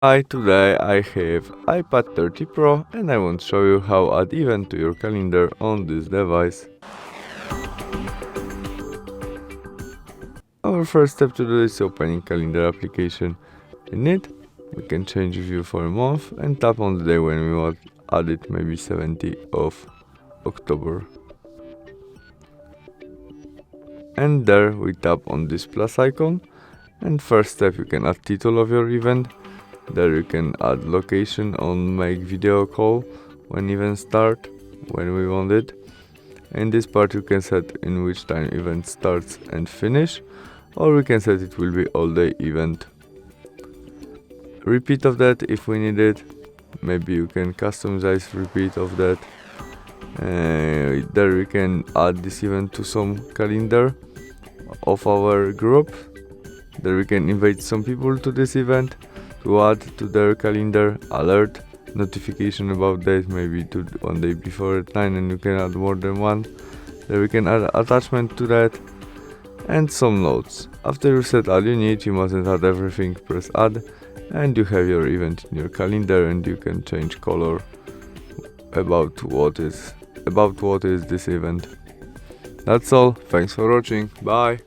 Hi, today I have iPad 30 Pro and I want to show you how add event to your calendar on this device. Our first step to do is opening calendar application. In it, we can change view for a month and tap on the day when we want add it, maybe 70th of October. And there we tap on this plus icon, and first step you can add title of your event. There you can add location on make video call when event start, when we want it. In this part you can set in which time event starts and finish, or we can set it will be all day event. Repeat of that if we need it. Maybe you can customize repeat of that. There we can add this event to some calendar of our group. There we can invite some people to this event to add to their calendar, alert, notification about that, maybe to one day before at 9, and you can add more than one. There we can add attachment to that and some notes. After you set all you need, you mustn't add everything, press add, and you have your event in your calendar, and you can change color about what is this event. That's all. Thanks for watching. Bye.